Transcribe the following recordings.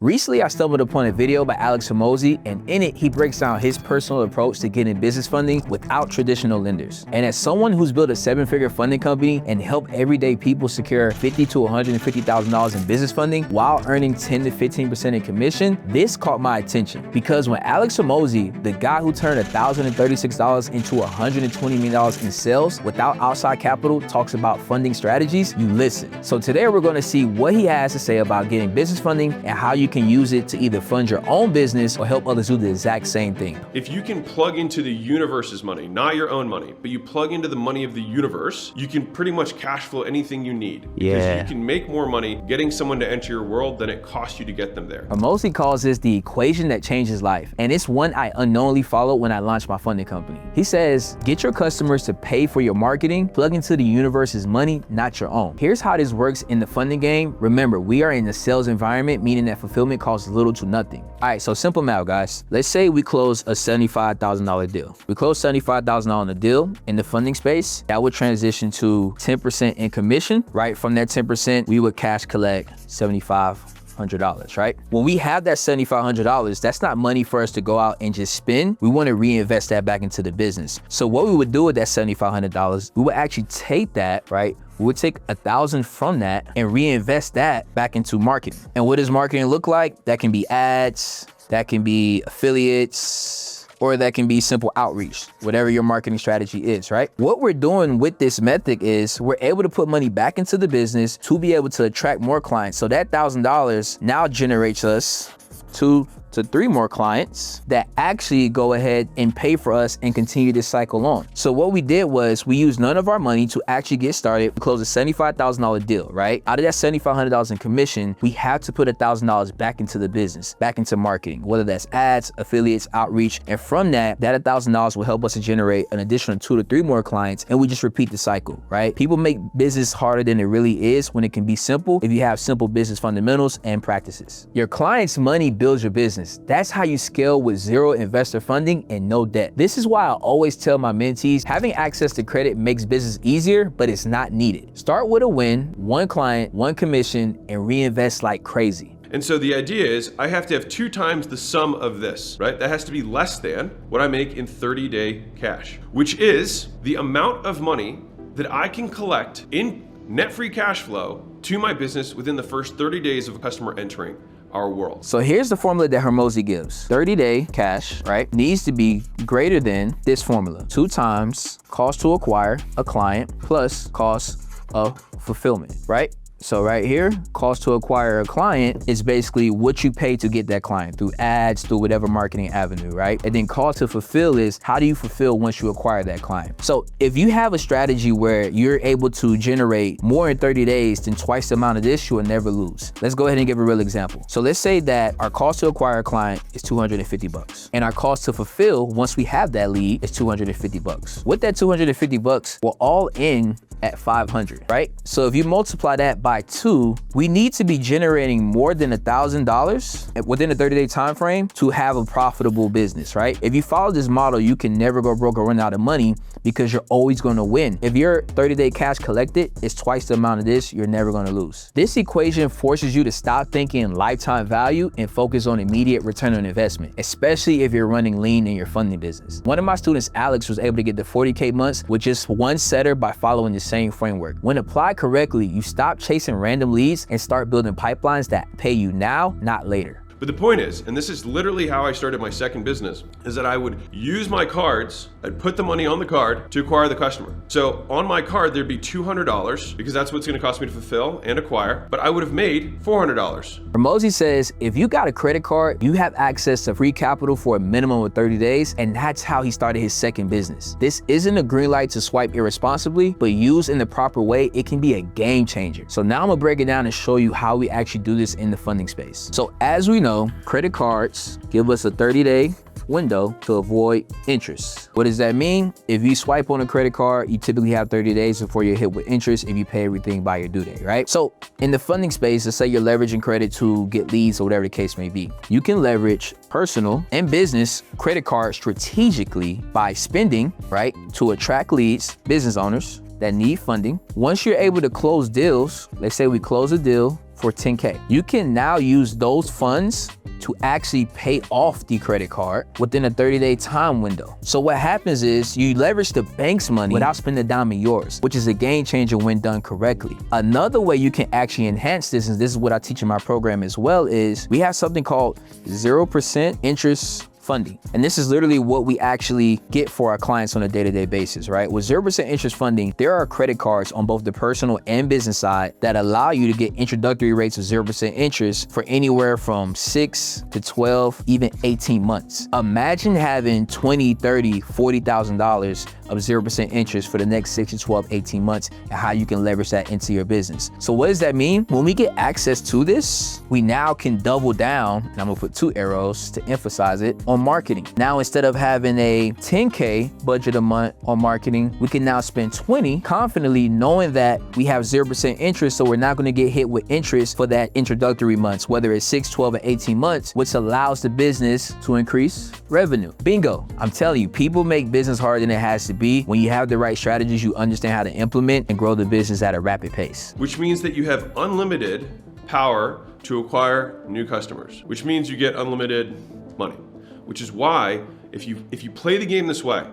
Recently, I stumbled upon a video by Alex Hormozi, and in it, he breaks down his personal approach to getting business funding without traditional lenders. And as someone who's built a 7-figure funding company and helped everyday people secure $50,000 to $150,000 in business funding while earning 10 to 15% in commission, this caught my attention. Because when Alex Hormozi, the guy who turned $1,036 into $120 million in sales without outside capital, talks about funding strategies, you listen. So today we're gonna see what he has to say about getting business funding and how you can use it to either fund your own business or help others do the exact same thing. If you can plug into the universe's money, not your own money, but you plug into the money of the universe, you can pretty much cash flow anything you need. Because you can make more money getting someone to enter your world than it costs you to get them there. Hormozi calls this the equation that changes life. And it's one I unknowingly followed when I launched my funding company. He says, get your customers to pay for your marketing, plug into the universe's money, not your own. Here's how this works in the funding game. Remember, we are in the sales environment, meaning that fulfillment costs little to nothing. All right, so simple math, guys. Let's say we close a $75,000 deal. We close $75,000 on the deal in the funding space. That would transition to 10% in commission, right? From that 10%, we would cash collect $7,500, right? When we have that $7,500, that's not money for us to go out and just spend. We want to reinvest that back into the business. So what we would do with that $7,500, we would actually take that, right? We would take $1,000 from that and reinvest that back into marketing. And what does marketing look like? That can be ads, that can be affiliates, or that can be simple outreach, whatever your marketing strategy is, right? What we're doing with this method is we're able to put money back into the business to be able to attract more clients. So that $1,000 now generates us 2 to 3 more clients that actually go ahead and pay for us and continue this cycle on. So what we did was we used none of our money to actually get started. We closed a $75,000 deal, right? Out of that $7,500 in commission, we have to put $1,000 back into the business, back into marketing, whether that's ads, affiliates, outreach. And from that $1,000 will help us to generate an additional 2 to 3 more clients. And we just repeat the cycle, right? People make business harder than it really is when it can be simple if you have simple business fundamentals and practices. Your client's money builds your business. That's how you scale with zero investor funding and no debt. This is why I always tell my mentees, having access to credit makes business easier, but it's not needed. Start with a win, 1 client, 1 commission, and reinvest like crazy. And so the idea is I have to have 2 times the sum of this, right? That has to be less than what I make in 30-day cash, which is the amount of money that I can collect in net free cash flow to my business within the first 30 days of a customer entering our world. So here's the formula that Hormozi gives. 30-day cash, right, needs to be greater than this formula. 2 times cost to acquire a client plus cost of fulfillment, right? So right here, cost to acquire a client is basically what you pay to get that client through ads, through whatever marketing avenue, right? And then cost to fulfill is how do you fulfill once you acquire that client? So if you have a strategy where you're able to generate more in 30 days than twice the amount of this, you will never lose. Let's go ahead and give a real example. So let's say that our cost to acquire a client is $250 and our cost to fulfill once we have that lead is $250. With that $250, we're all in at $500, right? So if you multiply that by 2, we need to be generating more than $1,000 within a 30-day time frame to have a profitable business, right? If you follow this model, you can never go broke or run out of money because you're always gonna win. If your 30-day cash collected is twice the amount of this, you're never gonna lose. This equation forces you to stop thinking lifetime value and focus on immediate return on investment, especially if you're running lean in your funding business. One of my students, Alex, was able to get to 40K months with just 1 setter by following this same framework. When applied correctly, you stop chasing random leads and start building pipelines that pay you now, not later. But the point is, and this is literally how I started my second business, is that I would use my cards, I'd put the money on the card to acquire the customer. So on my card, there'd be $200 because that's what's gonna cost me to fulfill and acquire, but I would have made $400. Hormozi says, if you got a credit card, you have access to free capital for a minimum of 30 days, and that's how he started his second business. This isn't a green light to swipe irresponsibly, but used in the proper way, it can be a game changer. So now I'm gonna break it down and show you how we actually do this in the funding space. So as we know, credit cards give us a 30-day window to avoid interest. What does that mean? If you swipe on a credit card, you typically have 30 days before you're hit with interest if you pay everything by your due date, right? So in the funding space, let's say you're leveraging credit to get leads or whatever the case may be. You can leverage personal and business credit cards strategically by spending, right, to attract leads, business owners that need funding. Once you're able to close deals, let's say we close a deal for 10K. You can now use those funds to actually pay off the credit card within a 30-day time window. So what happens is you leverage the bank's money without spending a dime of yours, which is a game changer when done correctly. Another way you can actually enhance this, and this is what I teach in my program as well, is we have something called 0% interest funding. And this is literally what we actually get for our clients on a day-to-day basis, right? With 0% interest funding, there are credit cards on both the personal and business side that allow you to get introductory rates of 0% interest for anywhere from 6 to 12, even 18 months. Imagine having $20, $30, $40,000 of 0% interest for the next 6 to 12, 18 months, and how you can leverage that into your business. So what does that mean? When we get access to this, we now can double down, and I'm gonna put 2 arrows to emphasize it, on marketing. Now, instead of having a 10K budget a month on marketing, we can now spend 20 confidently knowing that we have 0% interest, so we're not gonna get hit with interest for that introductory months, whether it's 6, 12, or 18 months, which allows the business to increase revenue. Bingo. I'm telling you, people make business harder than it has to be. When you have the right strategies, you understand how to implement and grow the business at a rapid pace. Which means that you have unlimited power to acquire new customers, which means you get unlimited money. Which is why if you play the game this way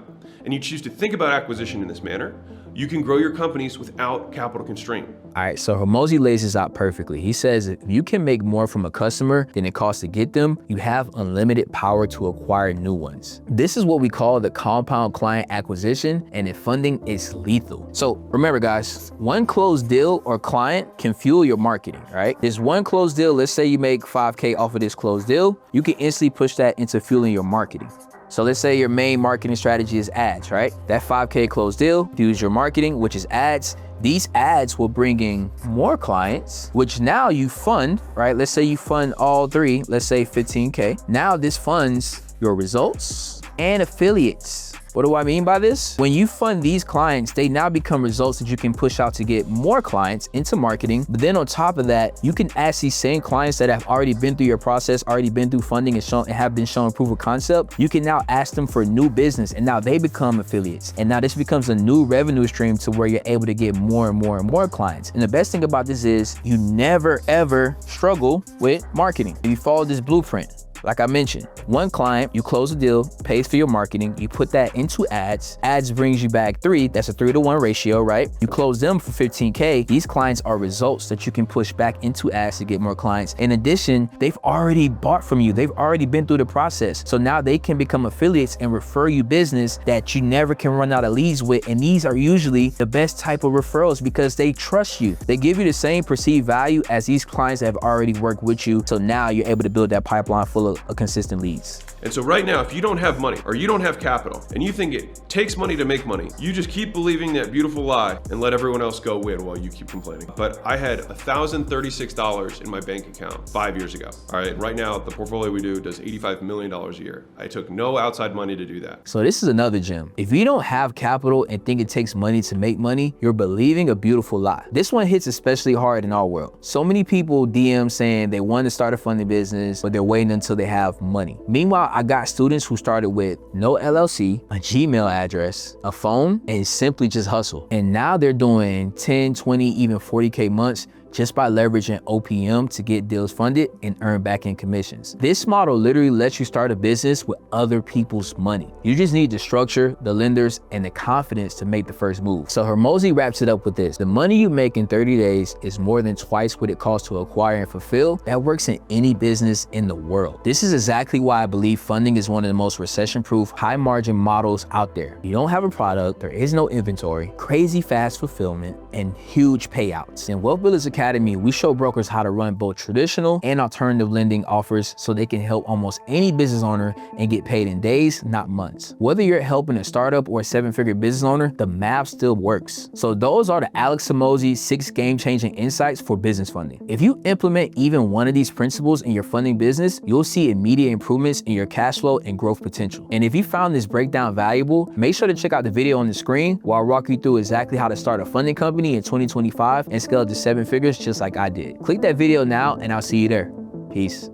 and you choose to think about acquisition in this manner, you can grow your companies without capital constraint. All right, so Hormozi lays this out perfectly. He says if you can make more from a customer than it costs to get them, you have unlimited power to acquire new ones. This is what we call the compound client acquisition, and if funding is lethal. So remember guys, one closed deal or client can fuel your marketing, right? This one closed deal, let's say you make 5K off of this closed deal, you can instantly push that into fueling your marketing. So let's say your main marketing strategy is ads, right? That 5K closed deal, fuels your marketing, which is ads. These ads will bring in more clients, which now you fund, right? Let's say you fund all 3, let's say 15K. Now this funds your results and affiliates. What do I mean by this? When you fund these clients, they now become results that you can push out to get more clients into marketing. But then on top of that, you can ask these same clients that have already been through your process, already been through funding and have been shown proof of concept. You can now ask them for new business, and now they become affiliates. And now this becomes a new revenue stream to where you're able to get more and more and more clients. And the best thing about this is you never ever struggle with marketing. If you follow this blueprint, like I mentioned, one client, you close a deal, pays for your marketing, you put that into ads. Ads brings you back 3, that's a 3-to-1 ratio, right? You close them for 15K. These clients are results that you can push back into ads to get more clients. In addition, they've already bought from you. They've already been through the process. So now they can become affiliates and refer you business that you never can run out of leads with. And these are usually the best type of referrals because they trust you. They give you the same perceived value as these clients that have already worked with you. So now you're able to build that pipeline full of consistent leads. And so right now, if you don't have money or you don't have capital and you think it takes money to make money, you just keep believing that beautiful lie and let everyone else go win while you keep complaining. But I had $1,036 in my bank account 5 years ago. All right, right now the portfolio we do does $85 million a year. I took no outside money to do that. So this is another gem. If you don't have capital and think it takes money to make money, you're believing a beautiful lie. This one hits especially hard in our world. So many people DM saying they want to start a funding business, but they're waiting until they have money. Meanwhile, I got students who started with no LLC, a Gmail address, a phone, and simply just hustle. And now they're doing 10, 20, even 40K months just by leveraging OPM to get deals funded and earn back-end commissions. This model literally lets you start a business with other people's money. You just need the structure, the lenders, and the confidence to make the first move. So Hormozi wraps it up with this. The money you make in 30 days is more than twice what it costs to acquire and fulfill. That works in any business in the world. This is exactly why I believe funding is one of the most recession-proof, high-margin models out there. You don't have a product, there is no inventory, crazy fast fulfillment, and huge payouts. In Wealth Builders Academy, we show brokers how to run both traditional and alternative lending offers so they can help almost any business owner and get paid in days, not months. Whether you're helping a startup or a 7-figure business owner, the math still works. So those are the Alex Hormozi 6 game-changing insights for business funding. If you implement even one of these principles in your funding business, you'll see immediate improvements in your cash flow and growth potential. And if you found this breakdown valuable, make sure to check out the video on the screen where I'll walk you through exactly how to start a funding company in 2025 and scale it to 7 figures just like I did. Click that video now and I'll see you there. Peace.